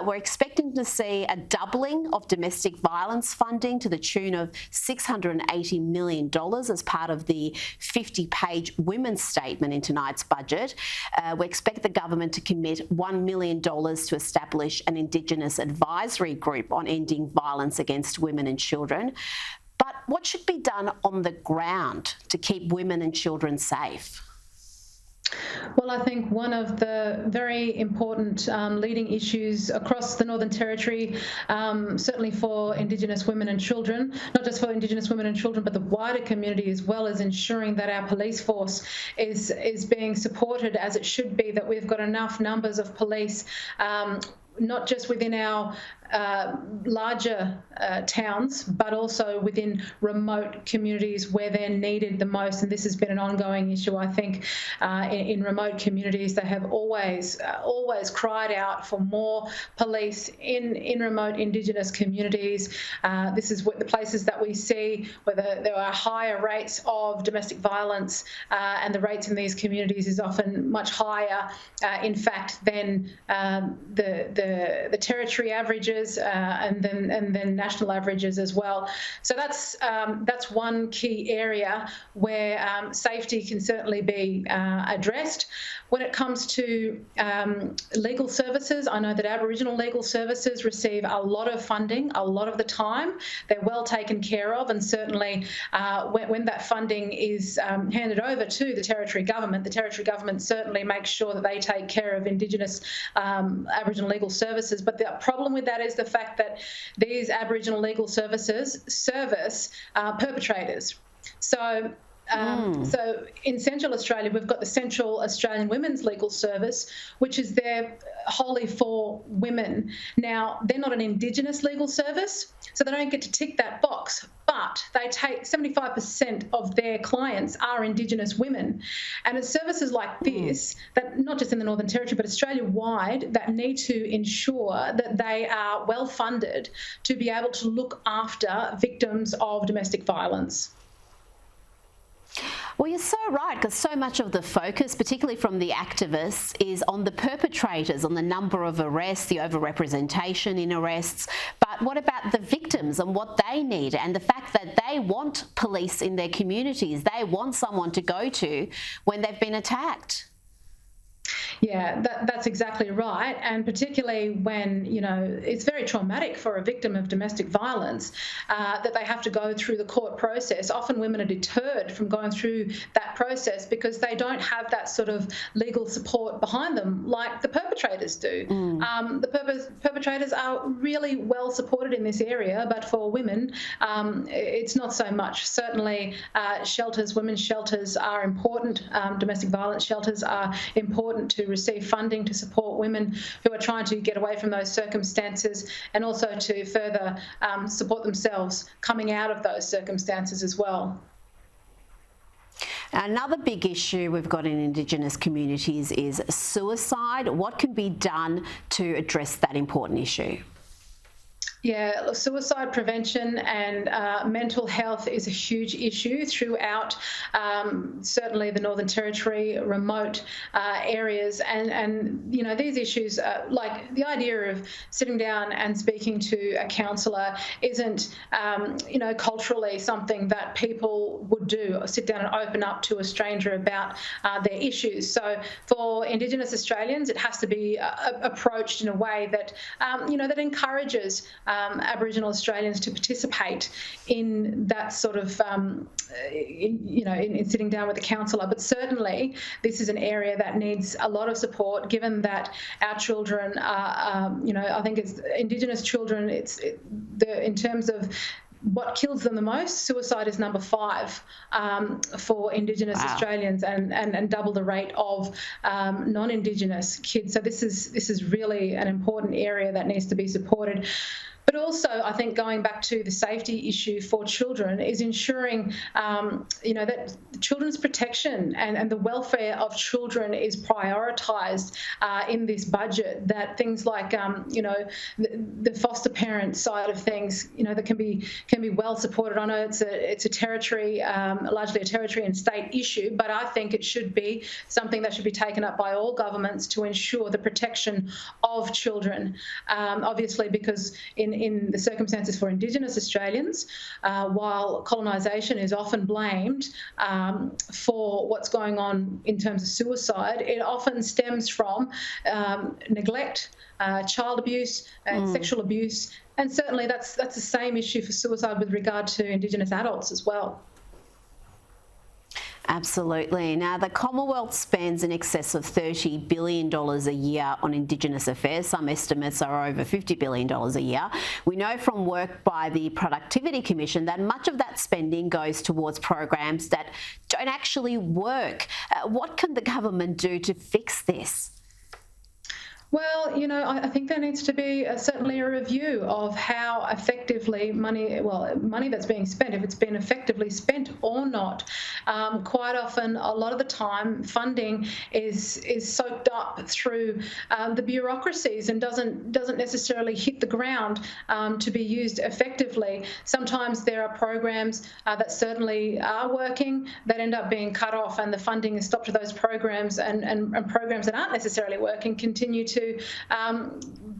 we're expecting to see a doubling of domestic violence funding to the tune of $680 million as part of the 50-page women's statement in tonight's budget. We expect the government to commit $1 million to establish an Indigenous advisory group on ending violence against women and children. But what should be done on the ground to keep women and children safe? Well, I think one of the very important leading issues across the Northern Territory, certainly for Indigenous women and children, not just for Indigenous women and children, but the wider community, as well as ensuring that our police force is being supported as it should be, that we've got enough numbers of police, not just within our larger towns, but also within remote communities where they're needed the most. And this has been an ongoing issue, I think, in remote communities. They have always cried out for more police in remote Indigenous communities. This is what the places that we see where there are higher rates of domestic violence, and the rates in these communities is often much higher, in fact, than the territory averages. And then national averages as well. So that's one key area where safety can certainly be addressed. When it comes to legal services, I know that Aboriginal legal services receive a lot of funding a lot of the time. They're well taken care of, and certainly when that funding is handed over to the Territory Government certainly makes sure that they take care of Indigenous Aboriginal legal services. But the problem with that is the fact that these Aboriginal legal services service perpetrators. So in Central Australia, we've got the Central Australian Women's Legal Service, which is there wholly for women. Now, they're not an Indigenous legal service, so they don't get to tick that box, but they take 75% of their clients are Indigenous women. And it's services like this, that not just in the Northern Territory, but Australia-wide, that need to ensure that they are well funded to be able to look after victims of domestic violence. Well, you're so right, because so much of the focus, particularly from the activists, is on the perpetrators, on the number of arrests, the overrepresentation in arrests. But what about the victims and what they need, and the fact that they want police in their communities? They want someone to go to when they've been attacked. Yeah, that's exactly right. And particularly when, it's very traumatic for a victim of domestic violence that they have to go through the court process. Often women are deterred from going through that process because they don't have that sort of legal support behind them like the perpetrators do. The perpetrators are really well supported in this area, but for women, it's not so much. Certainly shelters, women's shelters are important. Domestic violence shelters are important to receive funding to support women who are trying to get away from those circumstances, and also to further support themselves coming out of those circumstances as well. Another big issue we've got in Indigenous communities is suicide. What can be done to address that important issue? Yeah, suicide prevention and mental health is a huge issue throughout certainly the Northern Territory, remote areas. And these issues, like the idea of sitting down and speaking to a counsellor isn't, culturally something that people would do, or sit down and open up to a stranger about their issues. So for Indigenous Australians, it has to be approached in a way that, that encourages Aboriginal Australians to participate in that sort of, in sitting down with a counsellor. But certainly this is an area that needs a lot of support, given that our children are, I think it's Indigenous children, in terms of what kills them the most, suicide is number 5 for Indigenous Australians, and double the rate of non-Indigenous kids. So this is really an important area that needs to be supported. But also, I think going back to the safety issue for children is ensuring, that children's protection and the welfare of children is prioritised in this budget. That things like, the foster parent side of things, that can be well supported. I know it's a territory, largely a territory and state issue, but I think it should be something that should be taken up by all governments to ensure the protection of children. Obviously, because in the circumstances for Indigenous Australians, while colonisation is often blamed for what's going on in terms of suicide, it often stems from neglect, child abuse, and sexual abuse. And certainly that's the same issue for suicide with regard to Indigenous adults as well. Absolutely. Now, the Commonwealth spends in excess of $30 billion a year on Indigenous affairs. Some estimates are over $50 billion a year. We know from work by the Productivity Commission that much of that spending goes towards programs that don't actually work. What can the government do to fix this? Well, I think there needs to be certainly a review of how effectively money that's being spent, if it's been effectively spent or not. Quite often, a lot of the time, funding is soaked up through the bureaucracies and doesn't necessarily hit the ground to be used effectively. Sometimes there are programs that certainly are working that end up being cut off, and the funding is stopped to those programs, and programs that aren't necessarily working continue to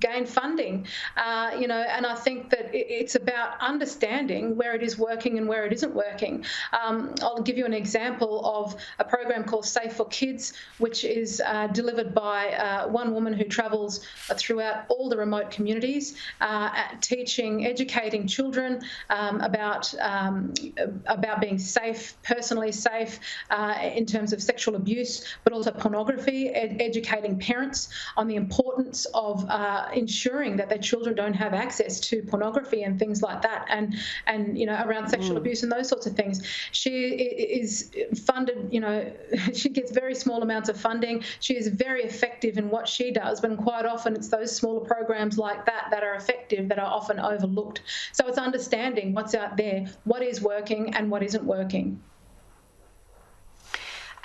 gain funding, and I think that it's about understanding where it is working and where it isn't working. I'll give you an example of a program called Safe for Kids, which is delivered by one woman who travels throughout all the remote communities, educating children about being safe, personally safe, in terms of sexual abuse, but also pornography, educating parents on the importance of ensuring that their children don't have access to pornography and things like that, and around sexual abuse and those sorts of things. She is funded, she gets very small amounts of funding. She is very effective in what she does, but quite often it's those smaller programs like that are effective that are often overlooked. So it's understanding what's out there, what is working and what isn't working.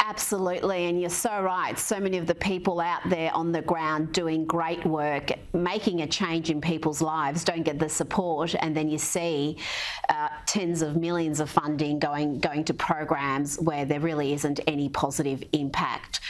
Absolutely, and you're so right. So many of the people out there on the ground doing great work, making a change in people's lives, don't get the support, and then you see tens of millions of funding going to programs where there really isn't any positive impact.